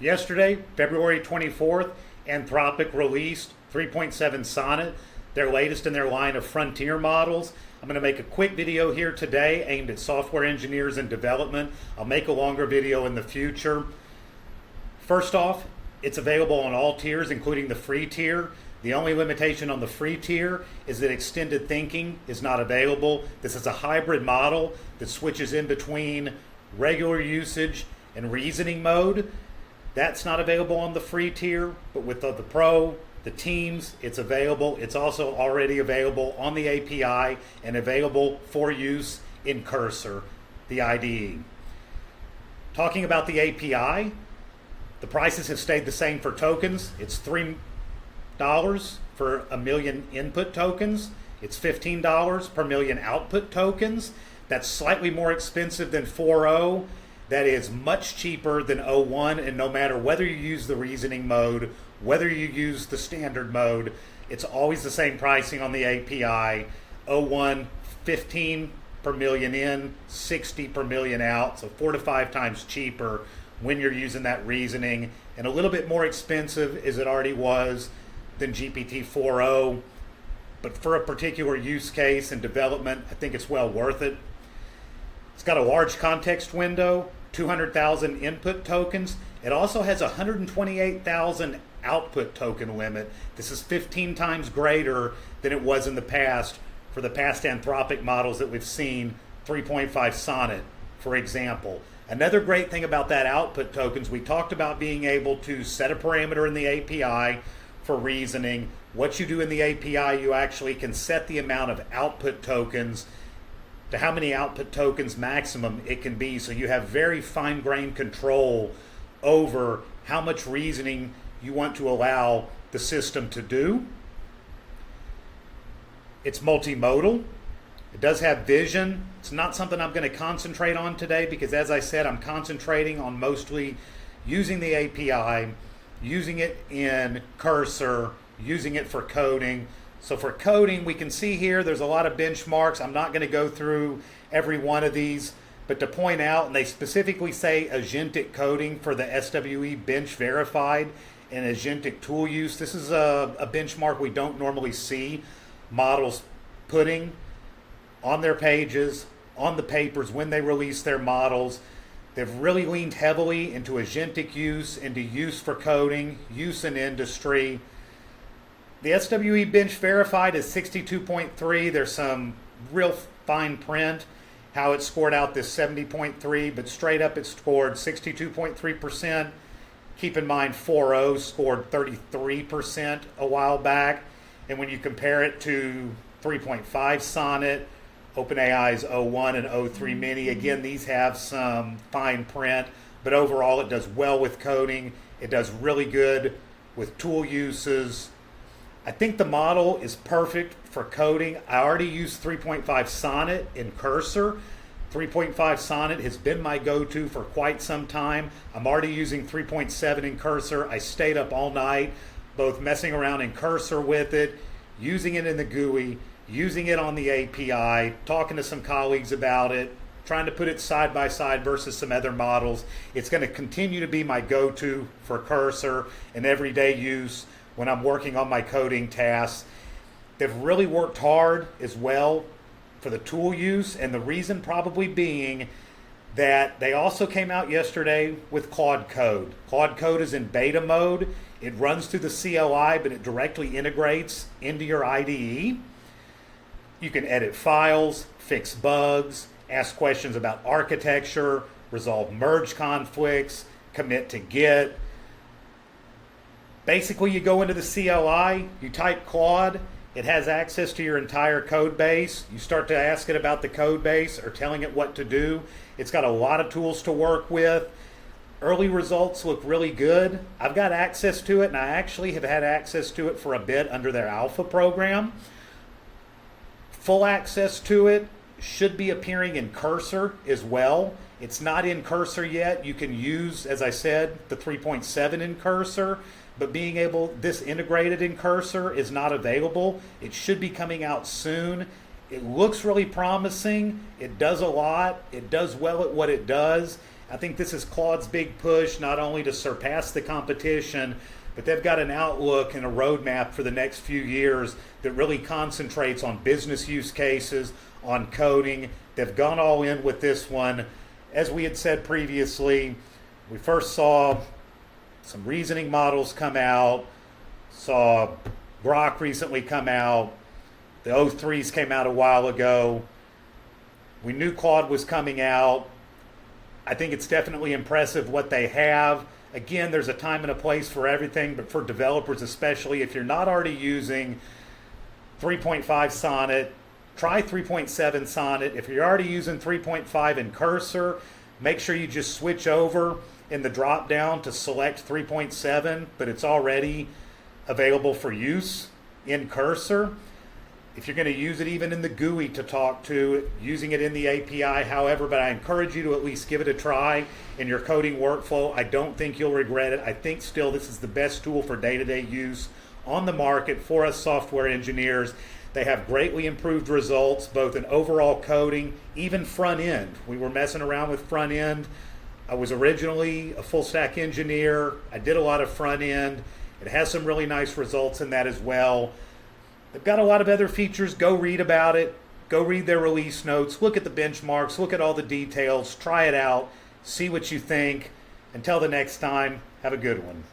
Yesterday, February 24th, Anthropic released 3.7 Sonnet, their latest in their line of frontier models. I'm going to make a quick video here today aimed at software engineers and development. I'll make a longer video in the future. First off, it's available on all tiers, including the free tier. The only limitation on the free tier is that extended thinking is not available. This is a hybrid model that switches in between regular usage and reasoning mode. That's not available on the free tier, but with the Pro, the Teams, it's available. It's also already available on the API and available for use in Cursor, the IDE. Talking about the API, the prices have stayed the same for tokens. It's $3 for a million input tokens. It's $15 per million output tokens. That's slightly more expensive than 4.0. That is much cheaper than 0.1, and no matter whether you use the reasoning mode, whether you use the standard mode, it's always the same pricing on the API. 0.1, 15 per million in, 60 per million out, so 4 to 5 times cheaper when you're using that reasoning, and a little bit more expensive as it already was than GPT 4.0. But for a particular use case and development, I think it's well worth it. It's got a large context window, 200,000 input tokens. It also has a 128,000 output token limit. This is 15 times greater than it was in the past for the past Anthropic models that we've seen, 3.5 Sonnet, for example. Another great thing about that output tokens, we talked about being able to set a parameter in the API for reasoning. What you do in the API, you actually can set the amount of output tokens to how many output tokens maximum it can be, so you have very fine-grained control over how much reasoning you want to allow the system to do. It's multimodal. It does have vision. It's not something I'm going to concentrate on today because, as I said, I'm concentrating on mostly using the API, using it in Cursor, using it for coding. So for coding, we can see here there's a lot of benchmarks. I'm not going to go through every one of these, but to point out, and they specifically say agentic coding for the SWE bench verified and agentic tool use. This is a benchmark we don't normally see models putting on their pages, on the papers when they release their models. They've really leaned heavily into agentic use, into use for coding, use in industry. The SWE bench verified is 62.3. There's some real fine print how it scored out this 70.3, but straight up it scored 62.3%. Keep in mind 4.0 scored 33% a while back. And when you compare it to 3.5 Sonnet, OpenAI's 0.1 and 0.3 Mini, again, these have some fine print, but overall it does well with coding. It does really good with tool uses. I think the model is perfect for coding. I already used 3.5 Sonnet in Cursor. 3.5 Sonnet has been my go-to for quite some time. I'm already using 3.7 in Cursor. I stayed up all night, both messing around in Cursor with it, using it in the GUI, using it on the API, talking to some colleagues about it, trying to put it side by side versus some other models. It's going to continue to be my go-to for Cursor and everyday use when I'm working on my coding tasks. They've really worked hard as well for the tool use, and the reason probably being that they also came out yesterday with Claude Code. Claude Code is in beta mode. It runs through the CLI, but it directly integrates into your IDE. You can edit files, fix bugs, ask questions about architecture, resolve merge conflicts, commit to Git. Basically, you go into the CLI, you type Claude, it has access to your entire code base. You start to ask it about the code base or telling it what to do. It's got a lot of tools to work with. Early results look really good. I've got access to it, and I actually have had access to it for a bit under their alpha program. Full access to it should be appearing in Cursor as well. It's not in Cursor yet. You can use, as I said, the 3.7 in Cursor, but being able, this integrated in Cursor is not available. It should be coming out soon. It looks really promising. It does a lot. It does well at what it does. I think this is Claude's big push, not only to surpass the competition, but they've got an outlook and a roadmap for the next few years that really concentrates on business use cases, on coding. They've gone all in with this one. As we had said previously, we first saw some reasoning models come out, saw Grok recently come out, the O3s came out a while ago. We knew Claude was coming out. I think it's definitely impressive what they have. Again, there's a time and a place for everything, but for developers especially, if you're not already using 3.5 Sonnet, try 3.7 Sonnet. If you're already using 3.5 in Cursor, make sure you just switch over in the drop down to select 3.7, but it's already available for use in Cursor. If you're going to use it even in the GUI to talk to, using it in the API, however, but I encourage you to at least give it a try in your coding workflow. I don't think you'll regret it. I think still this is the best tool for day-to-day use on the market for us software engineers. They have greatly improved results, both in overall coding, even front end. We were messing around with front end. I was originally a full stack engineer. I did a lot of front end. It has some really nice results in that as well. They've got a lot of other features. Go read about it. Go read their release notes. Look at the benchmarks. Look at all the details. Try it out. See what you think. Until the next time, have a good one.